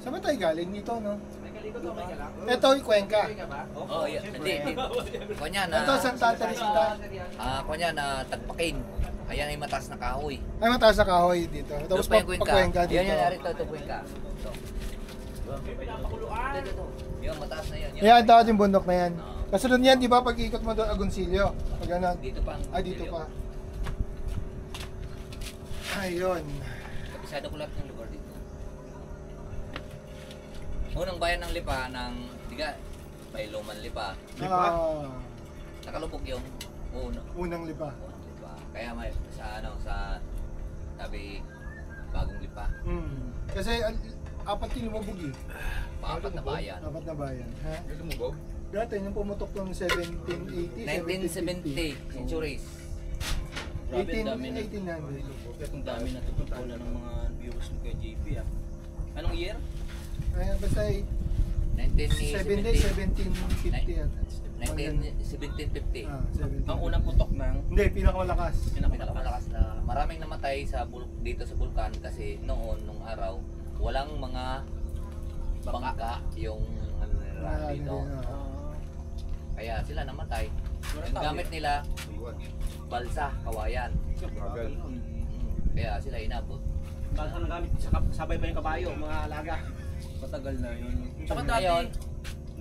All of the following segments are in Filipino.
Saan ba tayo galing dito, no? May kalikot o may kalak? Ito, Cuenca. Oh, yeah. Hindi. Kunya na. Ito, Santa Teresita. Kunya na Tagpakin. Ayan ay mataas na kahoy. Ay, mataas sa kahoy dito. Tapos Doon pa yung Cuenca dito. Yan narito ito Cuenca. Ito. Ito. Yung mataas na yan. Yan, ang tawag yung bundok na yan. Kasunod niyan, di ba, pag ikot mo doon, Agoncillo. Pag ano? Dito pa. Dito pa. Ayun. Kabisado ko lahat ng lugar dito. Unang bayan ng Lipa ng Diga, may Luman Lipa. Nakalubog yung Unang lipa. Unang Lipa. Kaya may sa sa tabi Bagong Lipa. Kasi apat yung lumabog eh. Apat na bayan. Apat na bayan. Ha? May lumubog? Dati yung pumutok ng 1780, 1970 centuries. 1800. Ang dami natututunan ng mga viewers mo kay JP ah. Anong year? Ayan, basta 1750. 1750 yata. 1750. 1750. Ang unang putok ng Hindi, pinakamalakas. Pinakamalakas na maraming namatay sa dito sa bulkan kasi nung araw walang mga bangka yung dito. Kaya sila namatay. Yung gamit nila balsa, kawayan. Kaya sila inabot. balsa ng gamit, sabay pa yung kabayo, mga alaga. Matagal na yun. Tsaka dati, Ngayon,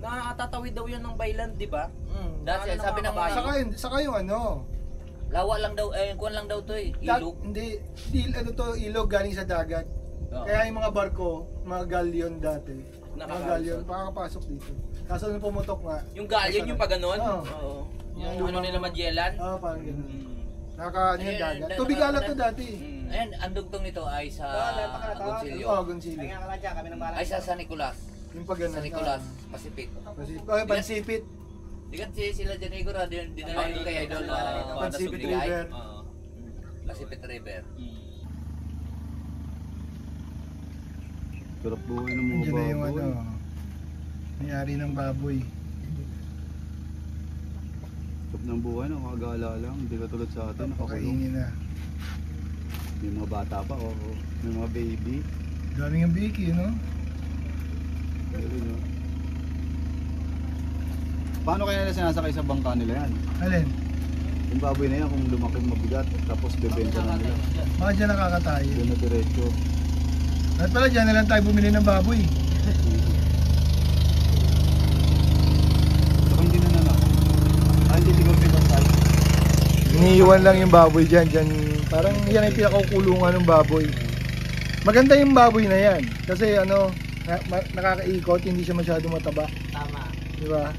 natatawid daw yan ng Bayland, di ba? dati sabi ng mga Saka yung ano, lawa lang daw, kuwan lang daw to eh, ilog. Hindi, ano to, ilog galing sa dagat. Kaya yung mga barko, mga galleon dati, mga galleon, makakapasok dito. Kaso nung pumutok nga. Yung galleon yung pa ganun? Oo. Yung ano nila Magellan? Oo, parang ganun. Ano yung dagat. Tubig alat to dati. Ayan, ang dugtong nito ay sa Agoncillo. Oo, Agoncillo. Ay sa San Nicolas. Yung pag ganun. San Nicolas, Pacific. Pansipit. Di kasi sila dyan Igor, dinala yung kay Idol na Pansipit River. Pacific River. Sarap buhay ng mga Diyan na yung baboy. may-ari ng baboy. Sarap ng buhay, nakakagala lang. Hindi ka tulad sa atin, nakakulong. Kainin na. May mga bata pa, may mga baby. Daming ang biki, no? Meron yun. Paano kaya nila sinasakay sa bangka nila yan? Alin? Yung baboy na yan, kung lumaki mabigat, tapos bebenta na nila. Baka dyan nakakatayo. Doon na diretso. At pala dyan na lang tayo bumili ng baboy. Saka hindi na nanak. Hindi tingog sa ibang side. Iniiwan lang yung baboy dyan. Parang yan ay pinakakulungan ng baboy. Maganda yung baboy na yan. Kasi ano, nakakaikot, hindi siya masyado mataba. Tama. Di ba?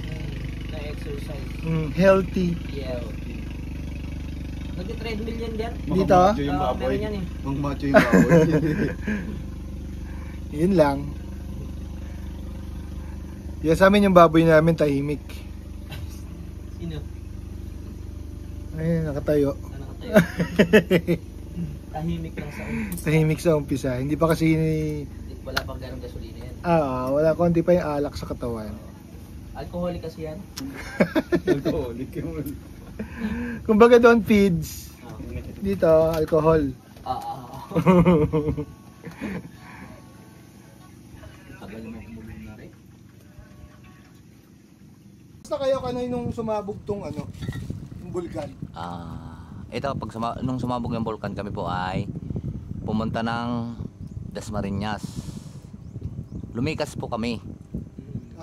Na-exercise. Healthy. Yeah. Nag-treadmill yan dyan? Dito? Mga macho yung baboy. meron yan eh. Mga macho yung baboy. Yun lang. Yan sa amin yung baboy namin tahimik. Sino? Ayun, nakatayo. Ano ka tayo? Tahimik lang sa umpisa. Tahimik sa umpisa. Hindi pa kasi Wala pang ganong gasolina yan. wala, konti pa yung alak sa katawan. Alcoholic kasi yan. Alcoholic yun. Kumbaga doon feeds. Dito, alcohol. Tagal mo kumulong na rin. Basta kayo kanay nung sumabog tong ano, yung bulkan. Ito, nung sumabog yung bulkan kami po ay pumunta ng Dasmariñas. Lumikas po kami.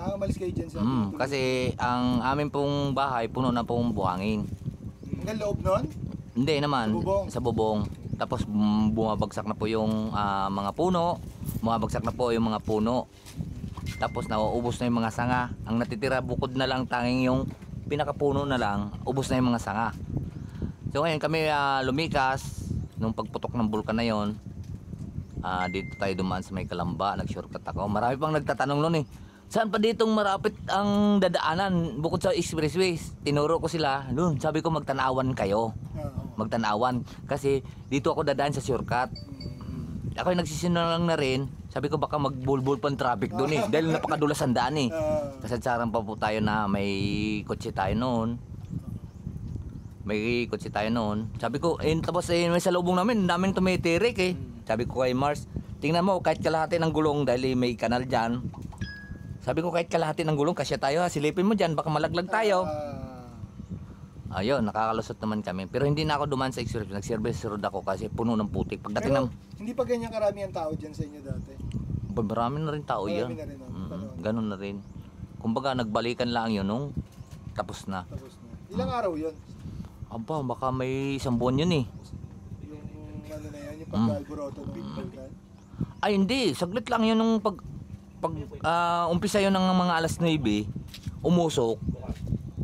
Malis kayo dyan sa Kasi ang amin pong bahay puno na pong buhangin. Hanggang loob nun? Hindi naman, Sa bubong. sa bubong. Tapos bumabagsak na po yung mga puno. Bumabagsak na po yung mga puno. Tapos nauubos na yung mga sanga. Ang natitira bukod na lang tanging yung pinakapuno na lang, ubos na yung mga sanga. So ngayon kami lumikas nung pagputok ng bulkan na yon. Dito tayo dumaan sa may Kalamba, nag-shortcut ako. Marami pang nagtatanong noon eh. Saan pa ditong marapit ang dadaanan bukod sa expressway? Tinuro ko sila, doon sabi ko magtanawan kayo. Magtanawan kasi dito ako dadaan sa shortcut. Ako yung nagsisinungaling na rin. Sabi ko baka magbulbul pang traffic doon eh dahil napakadulas ang daan eh. Kasadsaran pa po tayo na may kotse tayo noon. May kotse tayo noon. Sabi ko, tapos may salubong namin, daming tumitirik eh. Sabi ko kay Mars, tingnan mo, kahit kalahati ng gulong dahil may kanal dyan. Sabi ko kahit kalahati ng gulong, kasya tayo ha, silipin mo dyan, baka malaglag tayo. Ayun, nakakalusot naman kami. Pero hindi na ako dumaan sa express, nag-service road ako kasi puno ng putik. Pagdating ng... Hindi pa ganyan karami ang tao dyan sa inyo dati. Marami na rin tao yan. Marami na rin, no? Ganun na rin. Kumbaga, nagbalikan lang yun nung tapos na. Tapos na. Ilang araw yun? Aba, baka may 1 buwan yun eh. Yung ano na yan, yung pag-alboroto ng Big Balkan. Ay hindi, saglit lang yun nung umpisa yun ng mga alas 9, umusok,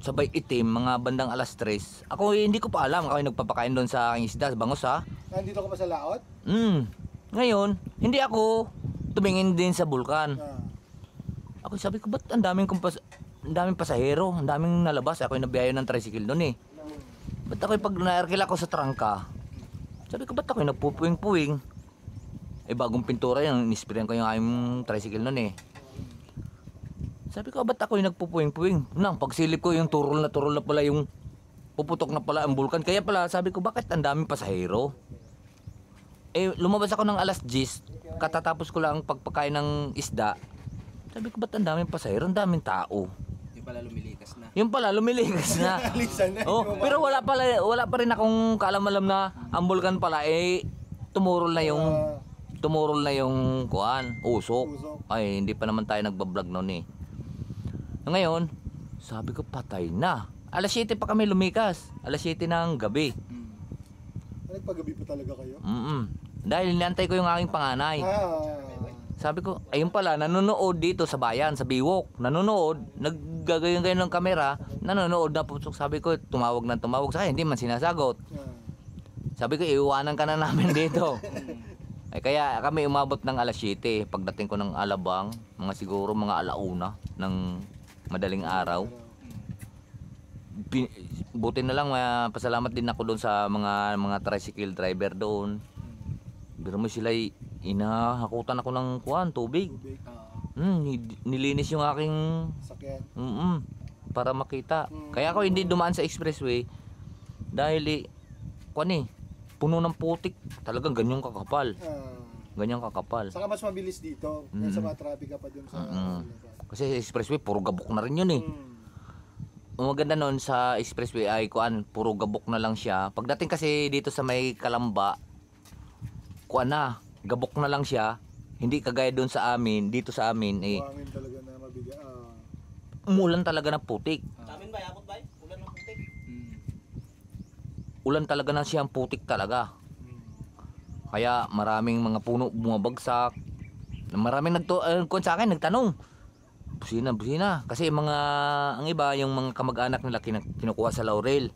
sabay itim, mga bandang alas 3. Ako hindi ko pa alam, ako yung nagpapakain doon sa aking isda, bangos ha. Nandito ka pa sa laot? Ngayon, hindi ako tumingin din sa bulkan. Ako sabi ko, ba't ang daming pasahero, ang daming nalabas, ako yung nabiyayo ng tricycle doon eh. Ba't ako pag naerkil ako sa trangka, sabi ko, ba't ako yung nagpupuwing-puwing? Eh bagong pintura yan, inispirayan ko yung aming tricycle nun eh. Sabi ko, ba't ako yung nagpupuwing-puwing? Nang pagsilip ko yung turol na pala yung puputok na pala ang bulkan. Kaya pala sabi ko, bakit ang daming pasahero? Eh lumabas ako ng alas 10, katatapos ko lang pagpakain ng isda. Sabi ko, ba't ang daming pasahero? Ang daming tao. Yung pala lumilikas na. Yung pala lumilikas na. Alisan na. Oh, pero wala pa rin akong kaalam-alam na ang bulkan pala eh tumurol na yung kuan, usok. Ay, hindi pa naman tayo nagbablog noon eh. Ngayon, sabi ko patay na. Alas 7 pa kami lumikas. Alas 7 ng gabi. Nagpagabi pa talaga kayo? Dahil niantay ko yung aking panganay. Sabi ko, ayun pala, nanonood dito sa bayan, sa Biwok. Nanonood, naggagayon kayo ng kamera, nanonood na pusok. Sabi ko, tumawag sa akin, hindi man sinasagot. Sabi ko, iiwanan ka na namin dito. Ay kaya kami umabot ng alas 7. Pagdating ko ng Alabang, siguro mga alauna ng madaling araw. Buti na lang, pasalamat din ako doon sa mga tricycle driver doon. Pero mo sila inahakutan ako ng tubig. Nilinis yung aking sakyan. Para makita. Kaya ako hindi dumaan sa expressway dahil puno ng putik. Talagang ganyang kakapal. Ganyang kakapal. Saka mas mabilis dito. Sa mga traffic ka pa dun sa... Kasi sa expressway, puro gabok na rin yun eh. Ang maganda nun sa expressway ay puro gabok na lang siya. Pagdating kasi dito sa may Kalamba, gabok na lang siya. Hindi kagaya doon sa amin, dito sa amin eh. Buhangin talaga na mabiga. Umulan talaga ng putik. Sa amin ba, abot ba? Ulan ng putik. Ulan talaga na siyang putik talaga. Kaya maraming mga puno bumabagsak. Maraming sa akin nagtanong. Busina. Kasi ang iba, yung mga kamag-anak nila kinukuha sa Laurel.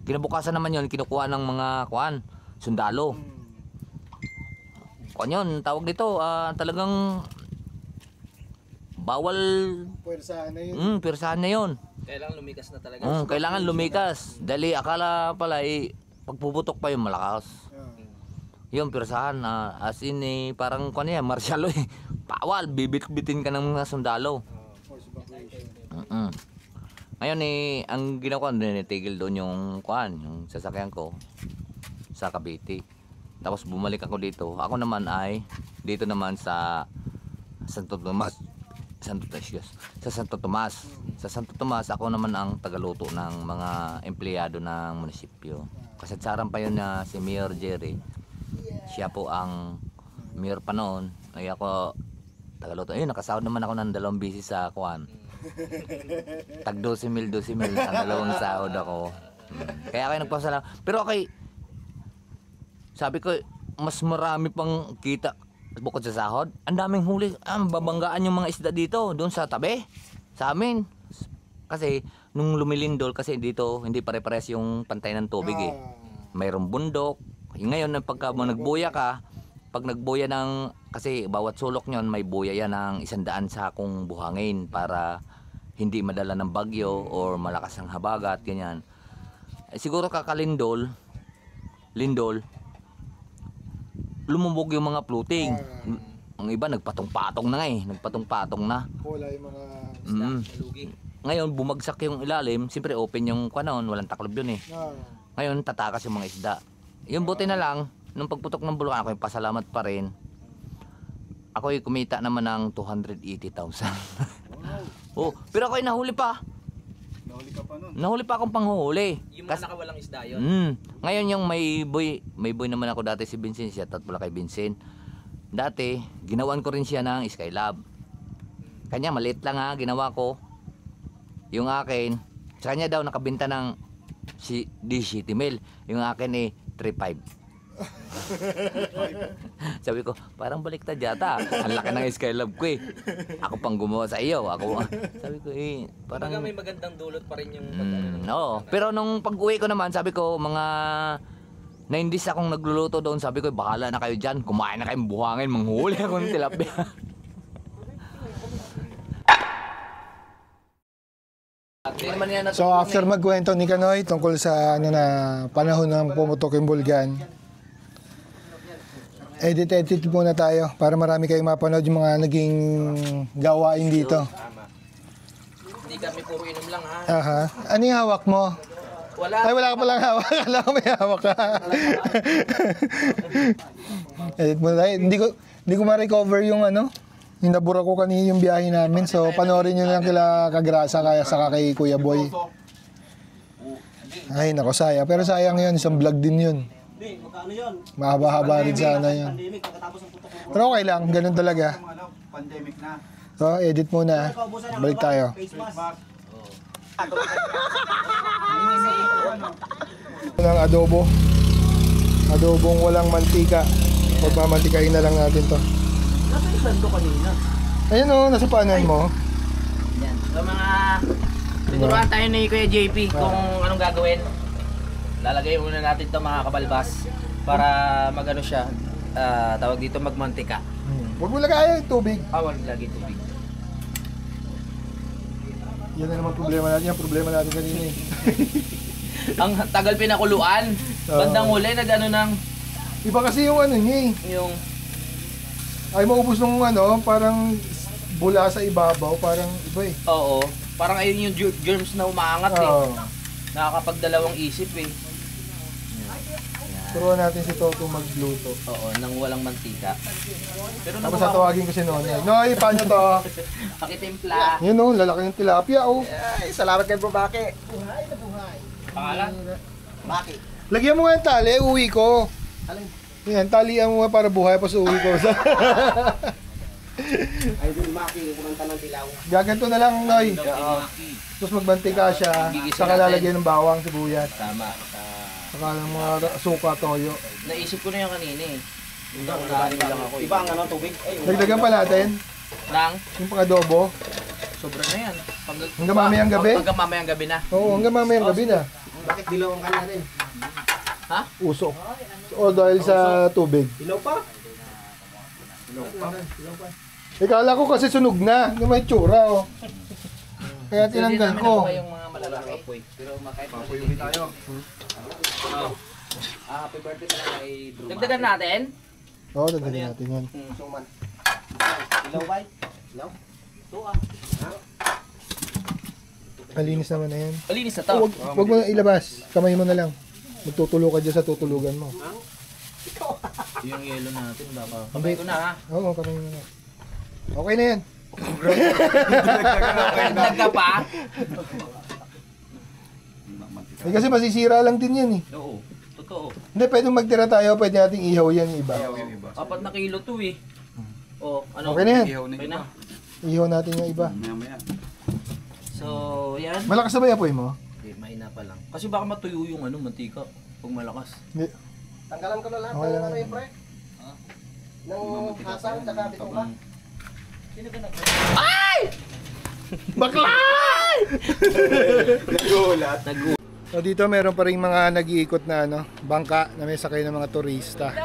Kinabukasan naman yun, kinukuha ng mga sundalo. Yun, tawag dito, talagang bawal. Pwersahan na yun. Pwersahan na yun. Kailangan lumikas na talaga. Kailangan lumikas. Dali akala pala pagpuputok pa yung malakas. Yung pwersahan as in parang martial eh. Bawal, bibit-bitin ka ng mga sundalo. Ngayon ang ginawa ko, nitigil doon yung sasakyan ko sa Cavite. Tapos bumalik ako dito. Ako naman ay dito naman sa Santo Tomas. Sa Santo Tomas ako naman ang tagaluto ng mga empleyado ng munisipyo. Kasadsaran pa yun na si Mayor Jerry. Siya po ang mayor pa noon. Ay ako tagaluto. Ayun, nakasahod naman ako ng 2 beses sa tag 12,000 ang 2 sahod ako. Kaya ako nagpasalamat. Pero sabi ko, mas marami pang kita bukod sa sahod. Ang daming huli. Babanggaan yung mga isda dito, doon sa tabi, sa amin. Kasi, nung lumilindol, kasi dito, hindi pare-pares yung pantay ng tubig eh. Mayroong bundok. Ngayon, pagka nagbuya ka, pag nagbuya kasi bawat sulok nyon, may buya yan ng 100 sakong buhangin para hindi madala ng bagyo or malakas ang habagat, ganyan. Siguro kakalindol, lumubog yung mga floating. Ang iba nagpatong-patong na nagpatong-patong na. Wala yung mga Nalugi. Ngayon bumagsak yung ilalim, siyempre open yung walang taklob yun eh. Ngayon tatakas yung mga isda. Yung buti na lang, nung pagputok ng Bulacan, ako yung pasalamat pa rin. Ako yung kumita naman ng 280,000. Oh, pero ako yung nahuli pa. Nahuli ka pa nun. Nahuli pa akong panghuhuli. Yung mga nakawalang isda yun. Ngayon yung may boy naman ako dati si Vincent, siya at pala kay Vincent. Dati, ginawan ko rin siya ng Skylab. Kanya maliit lang ha, ginawa ko. Yung akin, sa kanya daw nakabenta ng D-City Mail. Yung akin eh, 3.5. Sabi ko, parang baliktad yata. Ang laki ng Skylab ko eh. Ako pang gumawa sa iyo. Sabi ko eh, parang... Parang may magandang dulot pa rin yung Oo. Pero nung pag-uwi ko naman, sabi ko, mga 9 days akong nagluluto doon. Sabi ko, bahala na kayo dyan. Kumain na kayong buhangin. Manghuli ako ng tilapia. So after magkwento ni Kanoy tungkol sa ano na panahon ng pumutok yung Bulgan, edit muna tayo para marami kayong mapanood yung mga naging gawain dito. Tama. Hindi kami puro inom lang ha. Aha. Ano yung hawak mo? Wala. Ay, wala ka palang hawak. Akala ko may hawak ka. Edit muna tayo. Hindi ko ma-recover yung ano, yung nabura ko kanina yung biyahe namin. So, panoorin nyo lang kila Kagrasa kaya saka kay Kuya Boy. Ay, nako, sayang. Pero sayang yun. Isang vlog din yun. Hindi, magkano yun? Mahaba-haba rin sana yun. Pandemic, pagkatapos ng putok ng Pero okay lang. Ganun talaga. Ano, pandemic na. So, edit muna. Balik tayo. face mask. Ng adobo. Adobong walang mantika. Pagmamantikain na lang natin to. Nasa isang to kanina. Ayun o, nasa paanan mo. Yan. So mga... Tuturuan tayo ni Kuya JP kung anong gagawin. Lalagay muna natin to mga kabalbas para magano siya. Tawag dito magmantika. Huwag mo lagay yung tubig. Huwag lagi tubig. Yan na naman problema natin. Yung problema natin kanina eh. Ang tagal pinakuluan. Bandang huli nag-ano ng Iba kasi yung ano niya eh. yung Ay maubos nung ano, parang bula sa ibabaw, parang iba eh. oo. Parang ayun yung germs na umaangat eh. Oo. Nakakapagdalawang isip eh. Turuan natin si Toto magluto. Oo, nang walang mantika. Pero Tapos tatawagin ko si Nonoy. Noy, paano to? pakitimpla. Yun oh, lalaki ng tilapia oh. Ay, salamat kay Bro Baki. Pangalan? Baki. Lagyan mo nga yung tali, uwi ko. Yan, talian mo nga para buhay pa sa uwi ko. Ay, din Baki, kumanta ng tilaw. Gaganto na lang, Noy. Tapos magbantika siya, Gigisa saka natin. lalagyan ng bawang, sibuyas, Tama. saka ng mga suka, toyo. Naisip ko na yung kanina eh. Hindi ako nakalimit lang ako eh. Iba ang ano, tubig. Ay, Dagdagan pa natin, Nang, yung pang-adobo. sobra na yan. Hanggang mamayang gabi? Hanggang mamayang gabi na. Oo, hanggang mamayang gabi na. bakit dilaw ang kanya rin? Ha? Usok. O dahil sa tubig. Dilaw pa? Ikala ko kasi sunog na, na may tsura oh. Kaya tinanggal ko. Yung mga malalaki. Pero makait na Papuyuhin tayo. happy birthday pala kay Drew. Dagdagan natin? Oo, dagdagan natin yan. Suman. Dilaw ba? Dilaw? Ito ah. Malinis naman na yan. Malinis na to. Wag mo na ilabas, kamay mo na lang. Magtutulo ka dyan sa tutulugan mo. Yung yelo natin baka. Kamay Kamay ko na ha. Oo, kamay mo na. Okay na yan. Dagdag ka pa? Eh, kasi masisira lang din yan eh. Oo. Totoo. Hindi, pwede magtira tayo, pwede nating ihaw yan yung iba. Yung iba. 4 na kilo to eh. Oh, ano? Okay na yan. Ihaw na Okay iba. na. Ihaw natin yung iba. Maya-maya. So, yan. Malakas na ba yung apoy mo? Hindi, mahina pa lang. Kasi baka matuyo yung ano, mantika. Pag malakas. Hindi. Tanggalan ko na lahat Okay ng lang. ano yung pre. Ng hasang, tsaka bitong ka. Baklay! Nagulat. So dito meron pa rin mga nag-iikot na ano, bangka na may sakay ng mga turista.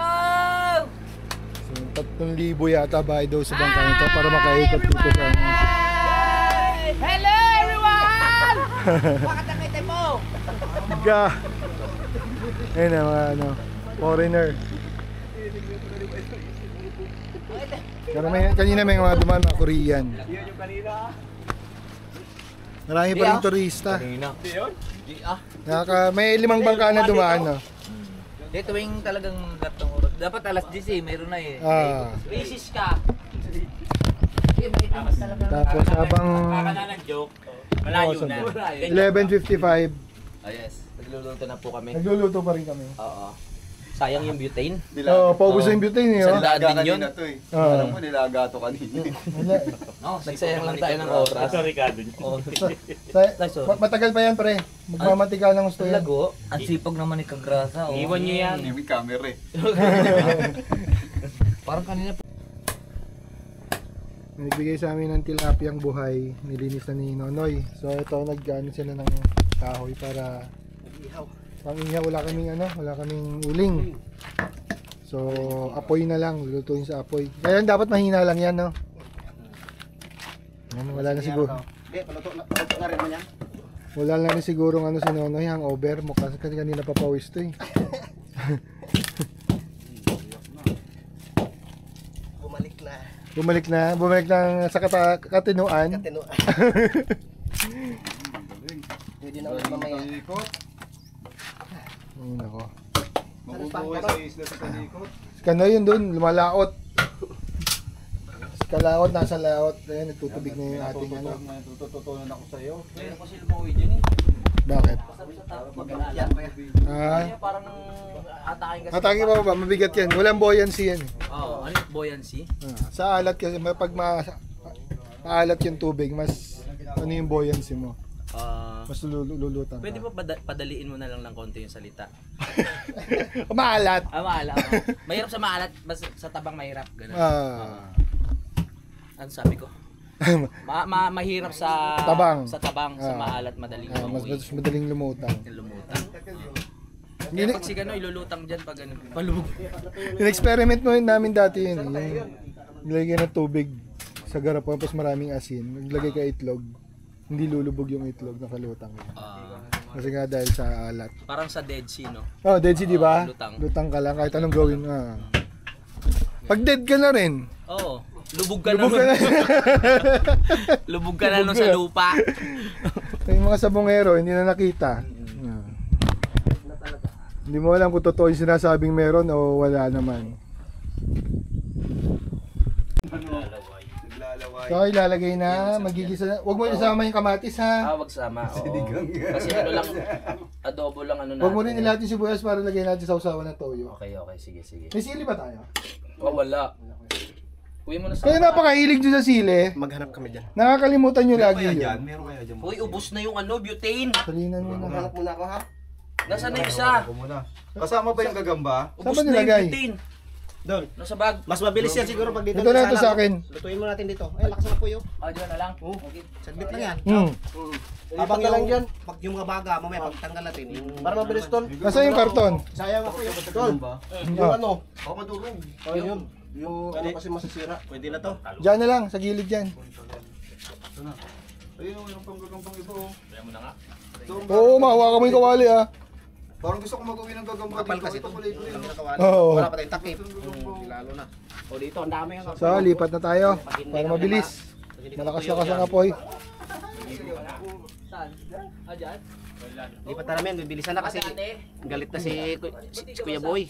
So 3,000 yata bayad daw sa bangka nito para makaikot dito sa ano. Hello everyone! Bakit nakita mo? Ga. Ayun na mga ano, foreigner. Kanina may mga dumaan mga Korean. Marami pa rin turista. Kanina. Di ah. May 5 bangka na dumaan no. Di tuwing talagang gatong oras. Dapat alas 10 eh, mayroon na eh. Racist ka. Tapos habang ng joke. Malayo na. 11:55, Oh yes, nagluluto na po kami. nagluluto pa rin kami. Oo. Sayang yung butane. Oo, paubos na yung butane eh. Oh. Sandaan din yun. to eh. Oo. Alam mo, nilaga to kanina. No, nagsayang lang tayo ng oras. Ito, Ricardo. Oh. Matagal pa yan pre. Magmamatika ng gusto yan. Lago, ang sipag naman ni Kagrasa. Oh. Iwan nyo yan. May camera eh. Parang kanina Nagbigay sa amin ng tilapiyang buhay, nilinis na ni Nonoy. So ito nag-ano sila ng kahoy para pang-ihaw. Wala kaming uling. So apoy na lang, lulutuin sa apoy. Kaya dapat mahina lang yan, no? Yan, wala na siguro. Hindi, paluto na rin man yan. Wala na rin siguro si Nonoy, hangover mo kasi kanina papawis to eh. Bumalik na sa katinuan. Pwede na ulit mamaya. Ayun ako. Mabubuhay sa isla sa talikot. Kano yun dun, lumalaot. Kalaot, nasa laot. Ayan, nagtutubig na yung ating ano. Tututunan ako sa'yo. Meron ko sila umuwi dyan eh. Bakit? Maganda. Parang atakin kasi. Atake pa ba? Mabigat yan. Walang buoyancy yan. Oo, ano yung buoyancy? Sa alat kasi, pag maalat yung tubig, mas ano yung buoyancy mo. Mas lulutang Pwede ka. ba padaliin mo na lang ng konti yung salita? Maalat! Maalat. Mahirap sa maalat, basta sa tabang mahirap. Ganun. Ano sabi ko? Mahirap sa Tabang. sa maalat madaling Mas umuwi. madaling lumutang. Lumutang. Kaya pag si Gano ilulutang dyan pag ano, palubog. In-experiment mo yun namin dati yun. Yung nilagay ng tubig sa garapan, tapos maraming asin. Naglagay ka itlog. Hindi lulubog yung itlog, nakalutang. Kasi nga dahil sa alat. Parang sa Dead Sea, no? Oh, dead sea, di ba? Lutang. Lutang ka lang kahit anong gawin. Pag dead ka na rin. Oo. Lubog ka Lubog ka na. na. Lubog ka na nun sa lupa. Yung mga sabongero, hindi na nakita. Hindi mo alam kung totoo yung sinasabing meron o wala naman. Naglalaway. So, ilalagay na, magigisa na. Huwag mo isama yung kamatis ha. Wag sama. Oo. Kasi ano lang, adobo lang ano natin. Huwag mo rin ilahat yung sibuyas para lagay natin sa usawan ng toyo. Okay, sige. May sili ba tayo? Wala. Uwi mo na sa... Kaya napakahilig nyo sa sili. Maghanap kami dyan. Nakakalimutan nyo lagi Kaya yun. dyan, meron kaya dyan. Uy, ubos na yung ano, butane. Salinan mo na. Maghanap muna ako ha. Nasaan na yung isa? Ako muna. Kasama ba yung gagamba? Saan Ubos ba na yung nilagay? butane. Doon. Nasa bag. Mas mabilis yan siguro pag dito. Ito na ito sa akin. Lutuin mo natin dito. Ay, lakas na po yun. Diyan na lang. Okay. Saglit lang yan. Habang lang dyan. Pag yung mga baga, mamaya pagtanggal natin. Para mabilis tol. Nasaan yung karton? Sayang ako yung tol. Yung ano? Ako madurog. Oh, yun. Yung ano kasi masisira. Pwede na to. Diyan na lang, sa gilid dyan. Ayun o, yung panggagampang ito o. Oo, mahawa mo yung kawali ah. Parang gusto ko mag-uwi ng gagamba Kapal dito. kasi Ito to. pala ito yun. Oo. Wala pa tayong takip. Lalo na. O dito, ang dami yung So, lipat na tayo. Para mabilis. Malakas-lakas ang apoy. Saan? Diyan? Lipat na namin, bibilisan na kasi galit na si Kuya Boy.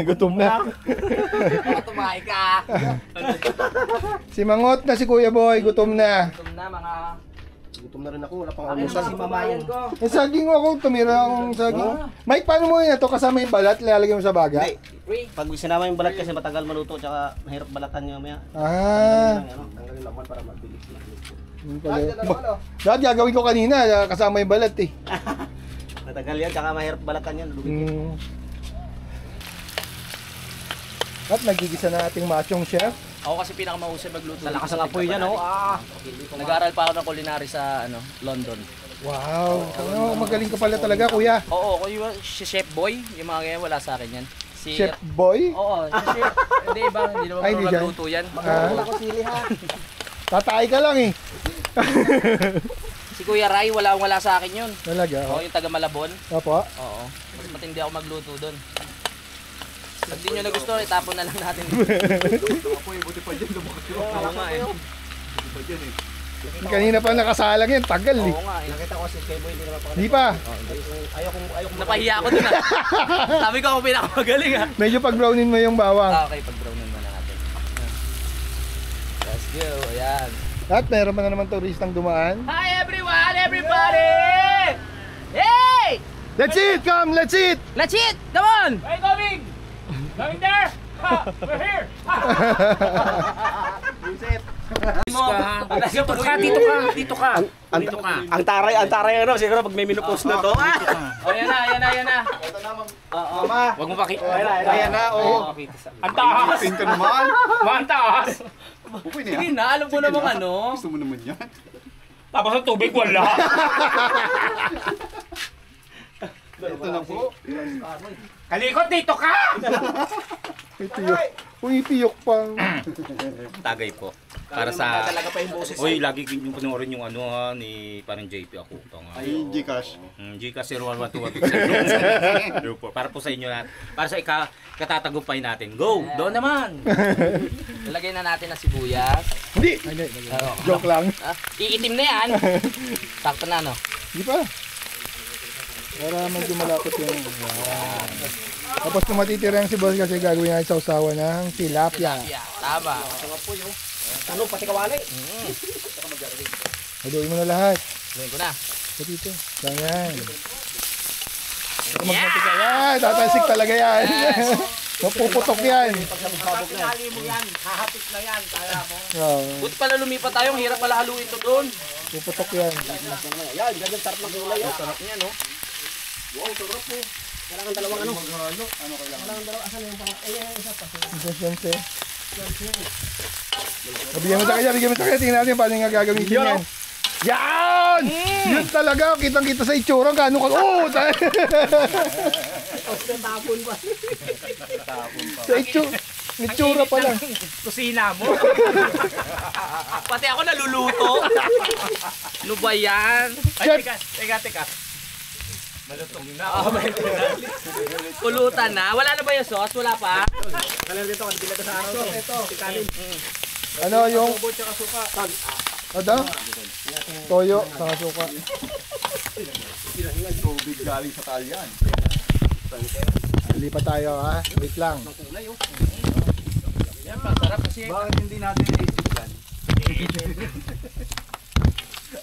Gutom na. Baka tumahay ka. Si Mangot na si Kuya Boy, gutom na. Gutom na mga... Gutom na rin ako, wala pang Ano almusal. si mamayan ko? Yung saging mo ako, tumira akong saging. Mike, paano mo yun ito? Kasama yung balat, lalagay mo sa baga? Hindi. Pag sinama yung balat kasi matagal maluto, tsaka mahirap balatan niya mamaya. Ah, Tanggalin laman para mabilis na. yun pala. Dahil gagawin ko kanina, kasama yung balat eh. Matagal yan, tsaka mahirap balatan yan. Lubigin. At nagigisa na ating machong chef. Ako kasi pinakamahusay magluto. Sa lakas ng apoy yan, oh. Nag-aaral pa ako ng culinary sa London. Wow, ano, magaling ka pala talaga kuya. Oo, si Chef Boy, yung mga ganyan wala sa akin yan. Si Chef Boy? Oo, si Chef. Hindi ba, hindi naman Ay, ako hindi dyan. magluto yan. Ah, Ako sili ha. tatay ka lang eh. Si Kuya Ray, wala sa akin yun. Talaga? Oo, yung taga Malabon. Opo. Oo. Mas matindi ako magluto doon. Pag di nyo na gusto, itapon na lang natin. Ako yung buti pa dyan. Lumakot yun. Oo nga eh. Buti pa dyan eh. Kanina pa nakasalang yan, tagal eh. Oo nga, nakita ko kasi kay Boy hindi naman pa. Di pa. Ayaw kong Napahiya ako dun ah. Sabi ko ako pinakamagaling ah. Medyo pag-brownin mo yung bawang. Okay, pag-brownin muna natin. Let's go, ayan. At meron pa na naman turistang dumaan. Hi everyone, everybody! Hey! Let's eat! Come, let's eat! Let's eat! Come on! Hey, coming! Coming there! Ha! We're here! Dito ka, dito ka, dito ka. Ang taray ano, siguro pag may minupos na to. Oh, yan na, yan na, yan na. Wag mo pakita. Ayan na, oo. Ang taas! Tingin ka naman. Ang taas! Okay na Sige yan. na, alam mo namang ano. Gusto mo naman yan. Tapos ang tubig wala. Ito na po. Kalikot dito ka! Ipiyok. Ipiyok pang. Tagay po. Para sa... Talaga pa yung boses. Uy, lagi yung panoorin yung ano ha, ni parang JP ako. Ay, Gcash. Gcash 01121. Para po sa inyo lahat. Para sa katatagupay natin. Go! Doon naman! Lalagay na natin na sibuyas. Hindi. Joke lang. Ah, iitim na yan. Sakto na, no? Di pa. Para medyo malapot yung... Yan. Tapos kung matitira yung sibuyas kasi gagawin natin sa usawa ng tilapia. Yeah, tama. Ano, pati kawali. Haluin mo na lahat. Gawin ko na. Ito dito. Ganyan. Yan, tatasik talaga yan. Mapuputok yan. Pagkakali mo yan, hahapit na yan. Kaya mo. Oo, Buti pala lumipat tayo, ang hirap pala haluin to doon. puputok yan. Yan, ganyan sarap ng gulay. Sarap niya, no? Wow, sarap po. Kailangan dalawang ano? Kailangan dalawang asan yung pang... isa pa. Siyempre. Bigyan mo sa kanya, bigyan mo sa kanya. Tingnan natin paano nga gagamitin yan. Yan! Yun talaga, kitang-kita sa itsura. Gano'n ka, oh! Tapon pa. Sa itsura pa lang. Kusina mo. Pati ako naluluto. Ano ba yan? Ay, teka. Malutong na. Pulutan na. Wala na ba yung sauce? Wala pa? Kailan dito, kanila ka sa araw to. Ito, kanin. Ano yung... Ano? Toyo, saka suka. Tubig galing sa Talyan. Lipat tayo ha. Wait lang. Yan, masarap kasi. Bakit hindi natin naisip yan?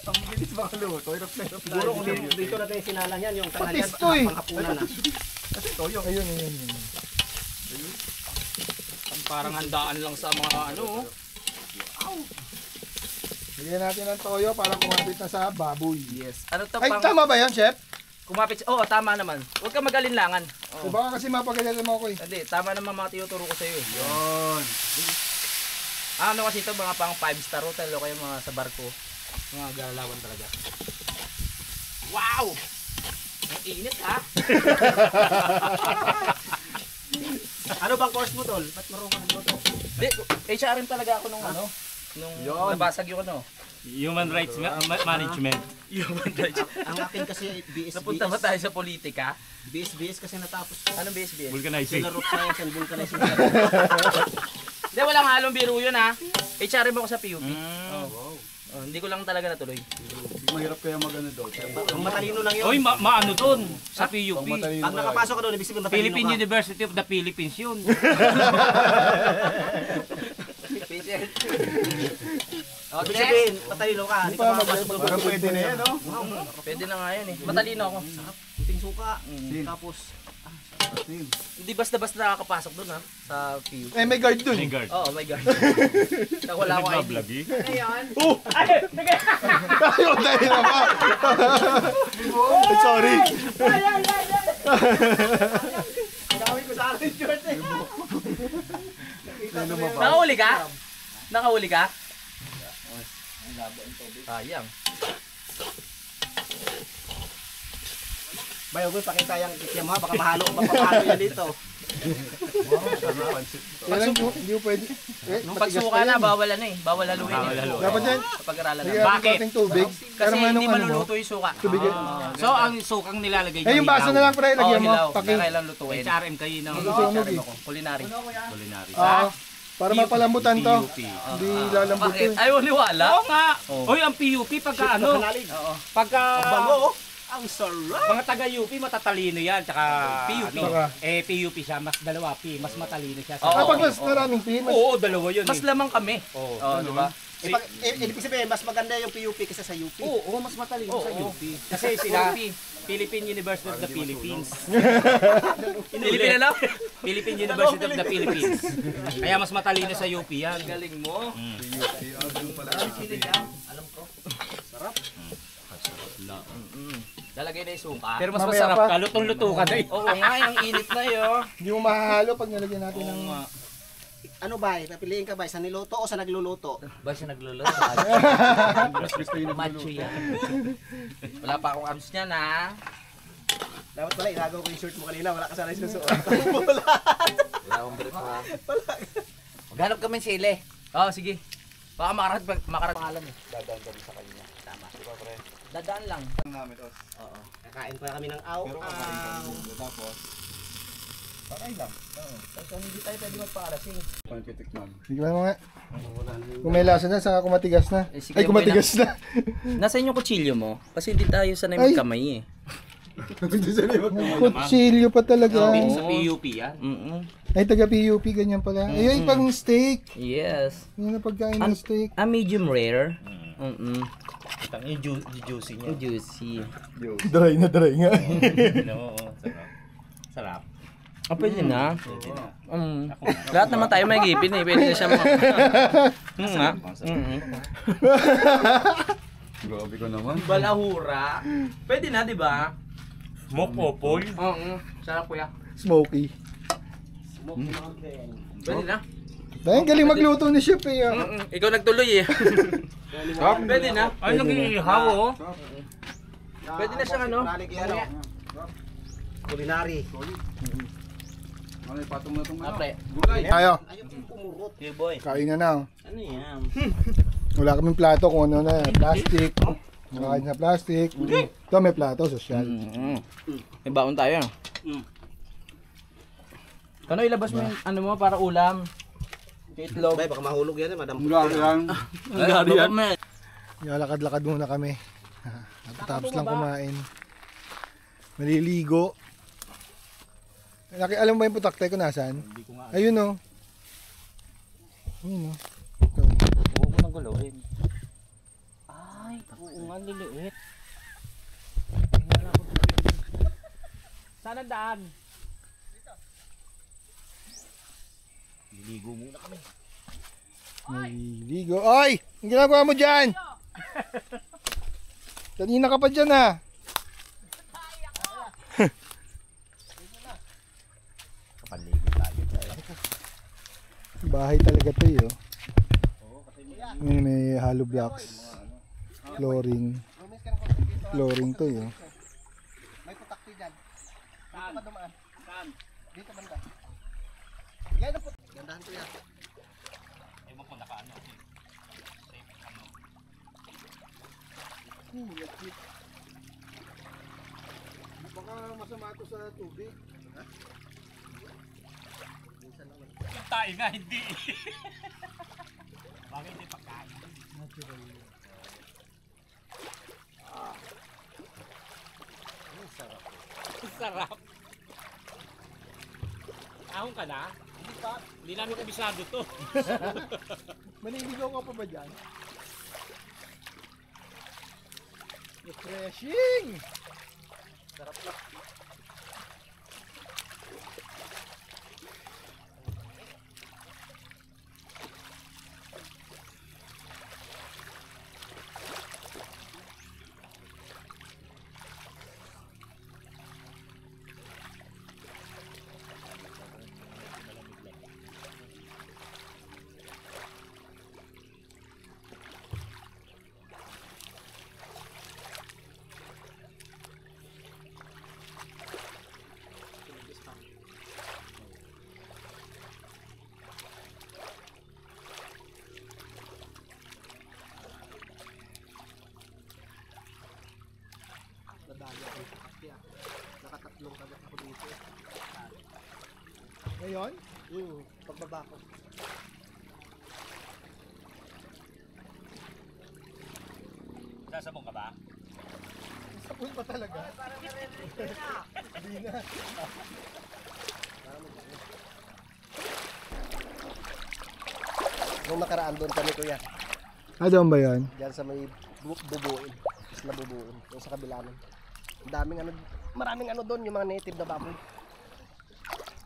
Ang bilis makaluto. Hirap na hirap Siguro kung dito natin sinalang yan, yung tanghalian, Patis to eh. panghapunan na. Kasi toyo. Ayun. Parang handaan lang sa mga ano. Bigyan natin ng toyo para kumapit na sa baboy. Yes. Ano to Ay, pang... tama ba yan, chef? Kumapit. Oo, tama naman. Huwag kang magalinlangan. So, baka kasi mapagalitan mo ako eh. Hindi, tama naman mga tinuturo ko sa iyo. Yun. Ano kasi ito, mga pang 5-star hotel o kaya mga sa barko. Mga galawan talaga. Wow! Ang init ha? Ano bang course mo, tol? Ba't marunong ka nagluto? Hindi, HRM talaga ako nung ano. Nung nabasag yung ano. Human Rights Management. Human rights. Ang akin kasi BS. Napunta ba tayo sa politika? BS kasi natapos. Anong BSBS? Vulcanizing. Bachelor of Science and Vulcanizing. Hindi, walang halong biro yun ha. HRM ako sa PUP. Oh, hindi ko lang talaga natuloy. Mahirap kaya magano doon. Ang matalino lang yun. Oy, maano doon sa PUP. Pag nakapasok ka doon, ibig sabihin matalino Philippine ka. University of the Philippines yun. Oh, Ibig next. sabihin, matalino ka. Hindi ka makapasok doon. Parang pwede na yan, no? Pwede na nga yan eh. Matalino ako. Puting suka. Tapos, Hindi basta-basta nakakapasok doon ha. Sa PUP. Eh, may guard dun. Lingard. Oh my God. Wala ko ID. Vloggy. Ayun, dahil na ba? Sorry. gawin ko sa akin, Jordan. Nakahuli ka? Nakahuli ka? Sayang. Bayo, pakita yung kikiam ha. Baka mapapahalo yan dito. Yan lang, hindi ko pwede. Eh, Nung matigas pagsuka pa na, yan. bawal ano eh. Bawal haluin Bawal eh. haluin. Dapat yan, Pag-aralan lagyan na. natin Bakit? konting tubig. Kasi Para hindi manong ano mo. maluluto yung suka. Tubig yan. So, ang sukang nilalagay Eh, yung baso na lang, pre, lagyan mo. hilaw. Paki. Kailan lutuin. HRM kayo ng Gusto mo, HRM ako. Culinary. culinary. Oo. Para mapalambutan to. PUP. Hindi lalambutin. Bakit? Ayaw niwala? Oo nga. Oy, ang PUP pagka ano? Pagka Bango. Ang sarap. mga taga-UP matatalino yan, tsaka PUP. Saka? PUP siya, mas dalawa P, mas matalino siya. Oo. Kapag mas maraming pin, mas Oo, dalawa yun. Mas lamang kami. Oo. Oo, di ba? Ibig sabihin, mas maganda yung PUP kaysa sa UP. Oo, mas matalino sa UP. Kasi sila, Philippine University of the Philippines. Pilipino lang? Philippine University of the Philippines. Kaya mas matalino sa UP yan. Galing mo. Lalagay na yung suka. Pero mas Mamaya masarap pa. ka, lutong-luto ka na eh. Oo nga, yung init na yun. hindi mo mahahalo pag nilagyan natin ng... Ano ba? Papiliin ka ba? Sa niluto o sa nagluluto? Ba siya nagluluto? Macho yan. Wala pa akong arms niyan ha. Dapat pala, inagaw ko yung shirt mo kanina. Wala ka sana yung susuot. Wala akong brief ha. Maghanap kami sile. Oo, sige. Baka makarat pangalan eh. Dadaan kami sa kanya. Tama. Diba, pre? Dadaan lang. Ang namin, os. Oo. Kakain pa kami ng aw. Pero kakain kami. Tapos, patay lang. Tapos hindi tayo pwede magpakarating. Pantitikman. Sige ba mga? Kung may lasa na, saka kumatigas na. Eh, sige, Ay, kumatigas na. Nasaan yung kutsilyo mo? Kasi hindi tayo sanay Ay. magkamay eh. Kutsilyo pa talaga. Sa PUP yan. Ay, taga PUP, ganyan pala. Ay, pang steak. Yes. Yan ang pagkain ng steak. Medium rare. Itang yung juicy niya. Juicy. Dry nga. Oo, sarap. Sarap. Pwede na. Lahat naman tayo may ngipin eh. Pwede na siya mga... nga. Grabe ka naman. Balahura. Pwede na, di ba? Smoke popol. Oo. Sarap kuya. Smoky. Pwede na. Dahil galing magluto ni chef eh. Ikaw nagtuloy eh. Pwede na. Ay, nag-iihaw oh. Pwede na siyang ano. Culinary. Ano, ipatong mo na itong Apre. gulay. Tayo, Ayaw kong kumurot. Here boy. kain na na. Ano yan? Wala kaming plato kung ano na, plastic. Nakain na plastic. Ito may plato, sosyal. May baon tayo. Kano ilabas mo yung ano mo para ulam? Yung itlog. Bay, baka mahulog yan eh, madam. Gulay lang. Ang gari yan. Lakad-lakad muna kami. Tapos lang kumain. Maliligo. Alam mo ba yung putakte ko nasaan? Ayun o. Ayun o. Ito. Huwag mo nang gulawin. Ay, oo nga, liliit. Saan ang daan? Liligo muna kami. Maliligo. Ay! Ang ginagawa mo dyan? Kanina ka pa dyan ha. Kapaligo tayo. Bahay talaga to eh. Ngayon may hollow blocks. Flooring. Flooring to eh. May putakti dyan. Dito ka dumaan. Saan? Dito banda. Yan ang putakti. Gandahan ko yan. Baka masama ito sa tubig. Tayo nga, hindi. Bakit hindi pagkain? Sarap. Ahon ka na? Hindi pa. Hindi namin kabisado to. Maliligaw ka pa ba dyan? Refreshing! Sarap lang. Nakatatlong kagat ako dito. Ngayon? Pagbaba ko. Nung nakaraan doon kami kuya, Ah, doon ba yun? diyan sa may bubuin, isla bubuin, yung sa kabila nun. Ang daming ano, maraming ano doon, yung mga native na baboy.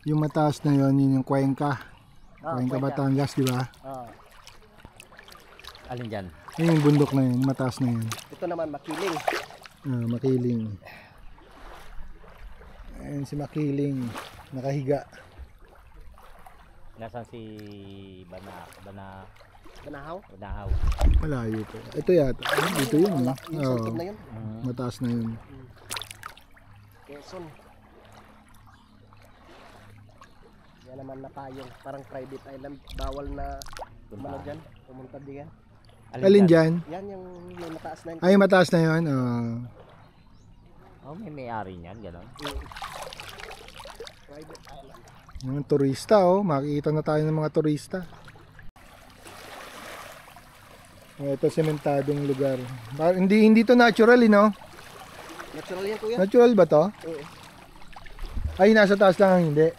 Yung mataas na yun, yun yung Cuenca. Ah, Cuenca, Cuenca. Batangas, di ba? Ah, Alin dyan? Yun yung bundok na yun, mataas na yun. ito naman makiling. Ah, Makiling. Ayan si Makiling, nakahiga. Nasaan si Ganahaw. Banahaw? Malayo po. Ito yata. Dito yun. Yung Oo, sungkit na yun. mataas na yun. Quezon. Yan naman na payong, parang private island. Bawal na ano dyan, pumunta diyan. Alin dyan? Yan yung may mataas na yun. Ay, mataas na yun. Oh, may may-ari niyan, gano'n. Private island. Mga turista, oh. Makikita na tayo ng mga turista. Ito, sementadong lugar. Hindi to natural, no? Natural yan kuya. Natural ba to? Oo. Ay, nasa taas lang ang hindi.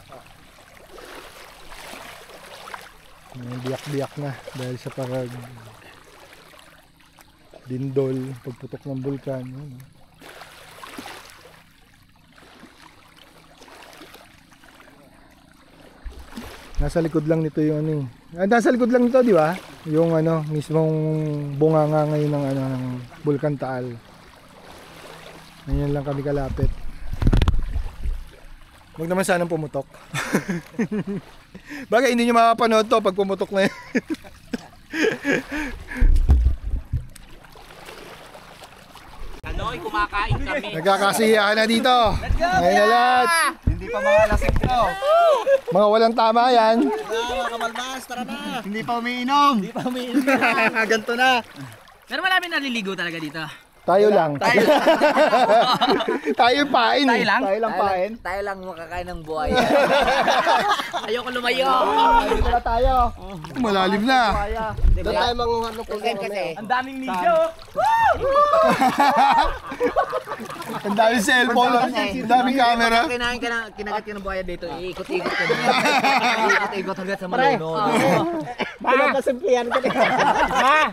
Biyak-biyak na dahil sa parag dindol, pagputok ng bulkan. Yun, oh. Nasa likod lang nito yung ano eh. Nasa likod lang nito, di ba? Yung ano, mismong bunganga ngayon ng ano ng Bulkan Taal. Ngayon lang kami kalapit. Huwag naman sanang pumutok. Bagay hindi nyo makapanood to pag pumutok na yun. Anoy, kumakain kami. Nagkakasiyahan na dito. Ngayon na lahat. Hindi pa mga lasing to. Mga walang tama yan. Mga kamalbas, tara na. Hindi pa umiinom. Ganto na. Pero marami naliligo talaga dito. Tayo lang. Tayo pain. Tayo lang? Tayo lang pain. Tayo lang makakain ng buhay. Ayoko lumayo. Dito na tayo. Malalim na. Doon tayo manguha ng pulgan kasi. Ang daming media. Ang daming cellphone. Ang daming camera. Kinagat ka ng buhay dito. Iikot-ikot ka na. Iikot-ikot hanggang sa malunod. Ano ba simplihan ka din?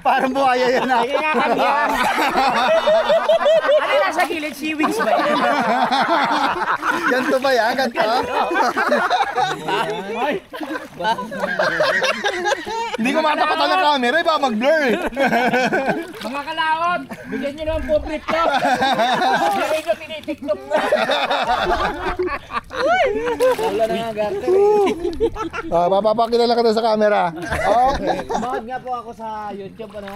Parang buhaya yan ah. Kaya nga kami yan. Ano nasa gilid? Seaweeds ba yan? Ganto ba yan? Ganto? Hindi ko matapatan ng camera. Iba mag-blur eh. Mga kalaot, bigyan nyo ng public ko. Hindi ko tinitiktok na. Wala na nga garte. Papapakilala ka na sa camera. Okay. Manood nga po ako sa YouTube, ano?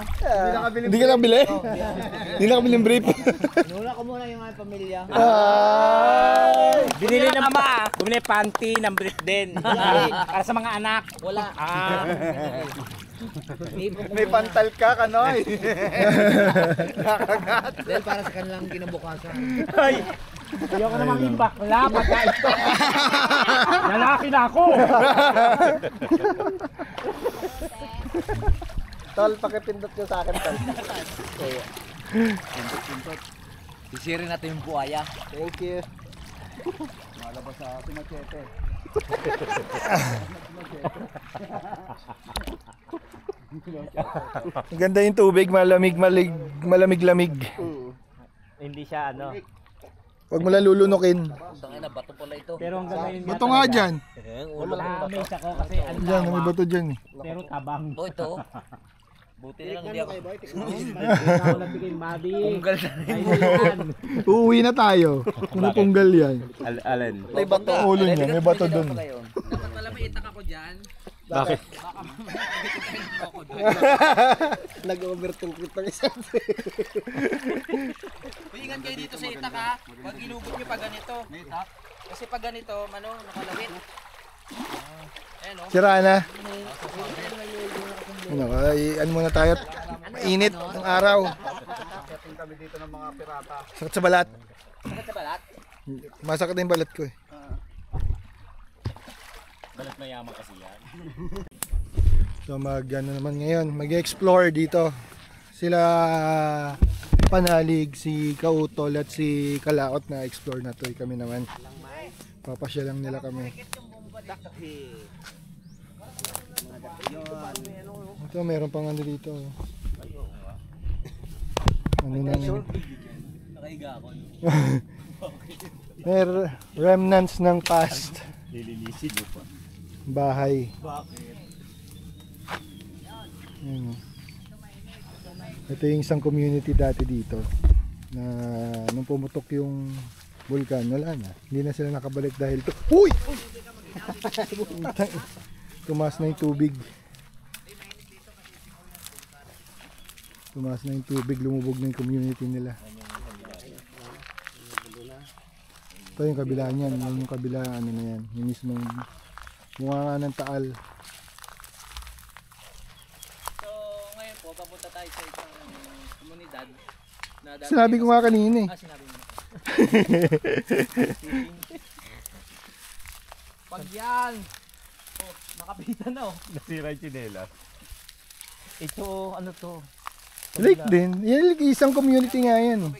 Hindi ka lang bili? Hindi na kami ng brief. Nuna ko muna yung aming pamilya. Binili ng ama, bumili panty ng brief din. Para sa mga anak. Wala. May pantal ka, Kanoy. Dahil para sa kanilang kinabukasan. Ay, ayoko namang imbak. Wala, pagkain ko. Lalaki na ako. Tol, pakipindot nyo sa akin, tol. Sisirin natin yung buhaya. Thank you. Malabas sa akin na chete. Ang ganda yung tubig, malamig-lamig. Hindi siya ano. Huwag mo lang lulunukin. Tangina, bato pala ito. Pero ang ganda yun. Bato nga dyan. Amaze ako kasi ang Dyan, may tawa. bato dyan eh. Pero tabang. Oh, ito. Buti na lang hindi ako. Ako nagbigay Mabi. Unggal na rin. Ayun. Uuwi na tayo. Pumupunggal yan. Alin? May bato. Ulo niya, may bato dun. Dapat pala may itak ako dyan. Bakit? Nag-overthink ng isa. Ingat kayo dito sa itak ha. Huwag inugot nyo pa ganito. Kasi pag ganito, nakalawit. Ayan o. Sira na. Ano, ano muna tayo. Mainit ng araw. Kami dito ng mga pirata. Sakit sa balat. Sakit sa balat? Masakit na yung balat ko eh. Balat mayaman kasi yan. So ano naman ngayon, mag-explore dito. Sila Panalig, si Kautol at si Kalaot na explore na to. Kami naman. Papasya lang nila kami. Ito, meron pang ano dito. Ano na yun? Remnants ng past. Lilinisin mo pa. Bahay. Ayan, oh. Ito yung isang community dati dito na nung pumutok yung vulkan, wala na. Hindi na sila nakabalik dahil to. Uy! Tumaas na yung tubig. Tumaas na yung tubig, lumubog na yung community nila. Ito yung kabila niyan, yung kabila ano na yan, yung mismong bunga ng taal. So, ngayon po, papunta tayo sa isang komunidad na dati... Sinabi ko nga kanina eh. Sinabi mo na. Pag yan, oh, nakapitan na oh. Nasira yung tsinelas. Ito, ano to? Lake din. Yan, isang community nga yan.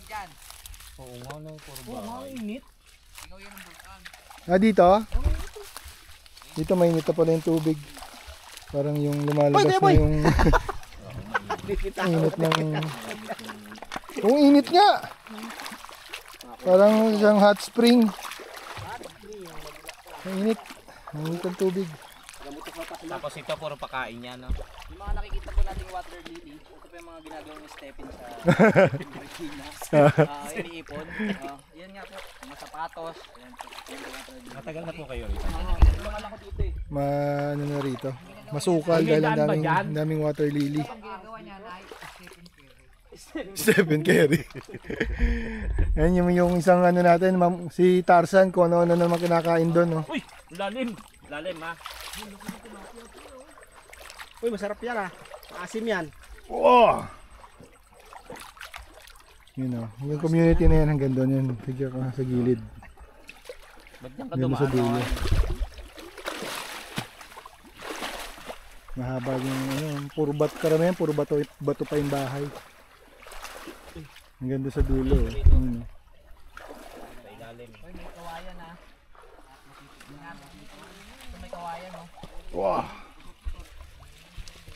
Oo nga na, puro Oh, ang init. Ah, dito? Dito mainit na pala yung tubig. Parang yung lumalabas na yung init ng... Yung init nga! Parang isang hot spring. Ang init. Ang init ng tubig. Tapos ito puro pakain niya, no? Yung mga nakikita po nating water lily, ito po yung mga ginagawang stepin sa Regina. Iniipon. Yan nga po, mga sapatos. Ayan po, yung water lily. Matagal na po kayo rito. Lumalang ko dito eh. Ano na rito? Masukal dahil ang daming water lily. Stephen Curry. Yan yung isang ano natin, si Tarzan, kung ano-ano naman kinakain doon. No? Uy! Lalim! Lalim, ha? Uy, masarap yan ah. Maasim yan. Wow! Yun o. Yung community na yan hanggang doon yun. Figure ko sa gilid. Ba't yan ka Ganda sa dulo. dumaan? Mahaba yung ano, puro karamihan, puro bato pa yung bahay. Ang ganda sa dulo. Ano. Uy, may kawayan ah. Ito may kawayan oh. Wow!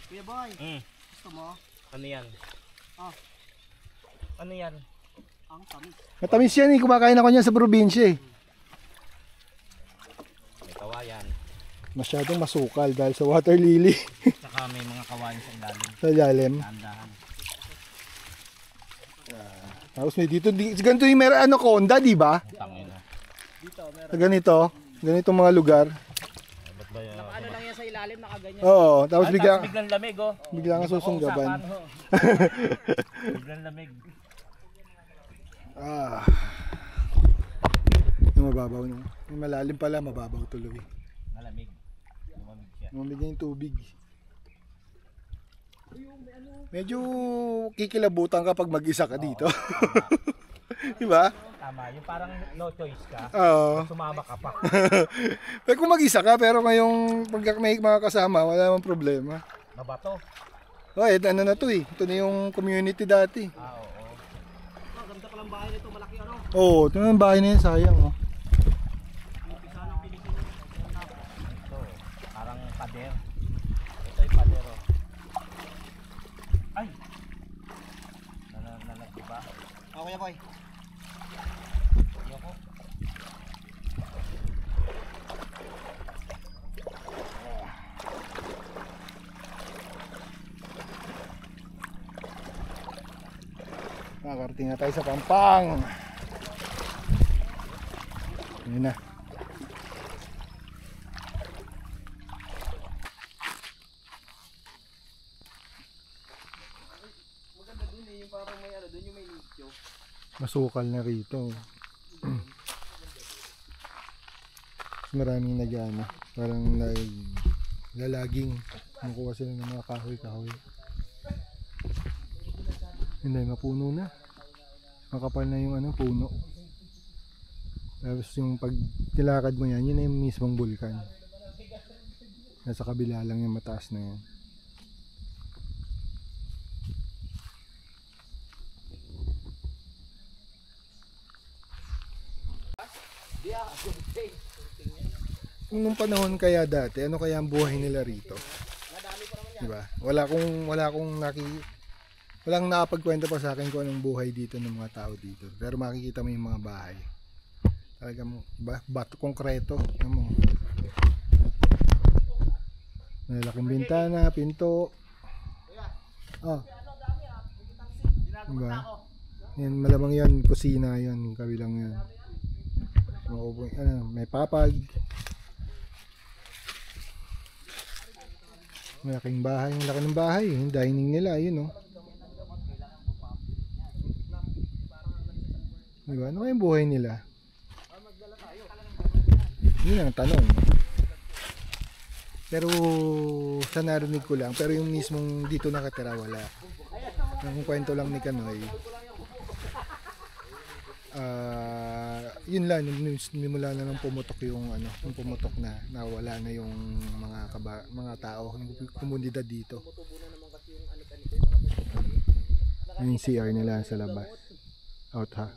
Kuya boy, gusto mo? Ano yan? Ah. Ano yan? Ang tamis. Matamis yan eh. Kumakain ako niyan sa probinsya eh. May kawayan. Masyadong masukal dahil sa water lily. Saka may mga kawayan sa ilalim. Sa lalim. Tandahan. Tapos may dito, ganito yung meron ano, konda, di ba? Tangin na. Sa ganitong mga lugar. Ba't ba yan? Ano lang yan sa ilalim, nakaganyan. Oo, tapos Tapos biglang lamig, oh. bigla kang susunggaban. Biglang lamig. Ah. Yung mababaw no. Yung malalim pala, mababaw tuloy. Malamig. Lumamig siya. Lumamig na yung tubig. Medyo kikilabutan kapag mag-isa ka dito. Di ba? Tama, yung parang no choice ka. Oo. Sumama ka pa. Pero kung mag-isa ka, pero ngayong pag may mga kasama, wala namang problema. Mabato. Oh, ano na to eh. Ito na yung community dati. Ah, oo. Ganda palang bahay nito, malaki ano. Oo, ito na yung bahay na yun, sayang oh. Ito, parang pader. Ito yung pader, oh. Ay! Nalag, diba? Oh, kuya boy. Yoko. Nakakarating na tayo sa Pampang. Yun na. Masukal na rito. Maraming nag-ano, parang lalaging nakuha sila ng mga kahoy-kahoy. Hindi, mapuno na. Makapal na yung ano, puno. Tapos yung pag tilakad mo yan, yun na yung mismong bulkan. Nasa kabila lang yung mataas na yan. Kung nung panahon kaya dati, ano kaya ang buhay nila rito? Diba? Walang nakapagkwento pa sa akin kung anong buhay dito ng mga tao dito. Pero makikita mo yung mga bahay. Talagang bato konkreto. Ano mo? Malalaking bintana, pinto. Ah. Diba? Yan, malamang yan, kusina yan, kabilang yan. May papag. Malaking bahay, ang laki ng bahay, yung dining nila, yun oh. Diba? Ano kayang buhay nila? Yun ang tanong. Pero sa narinig ko lang, pero yung mismong dito nakatira wala. Yung kwento lang ni Kanoy, yun lang, nimula na nang pumutok yung yung pumutok na nawala na yung mga tao, yung komunidad dito. Yung CR nila sa labas. Out ha.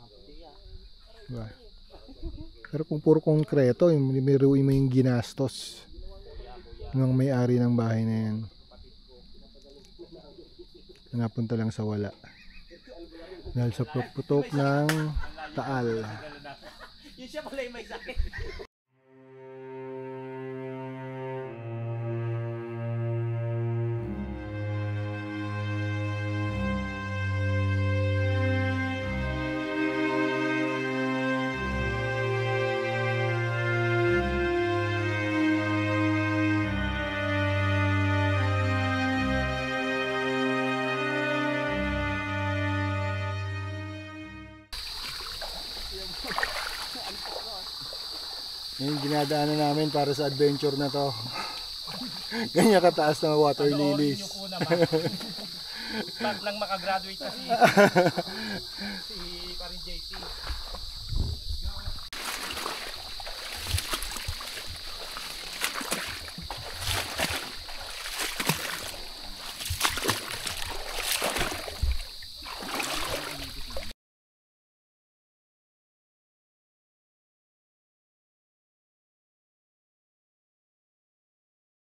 Diba? Pero kung puro konkreto, miruin mo yung ginastos ng may-ari ng bahay na yan. Napunta lang sa wala. Dahil sa putok ng Taal. Yun siya pala yung may sakit. Yung dinadaanan namin para sa adventure na to. Ganyan kataas na water lilies. Ba't lang makagraduate na si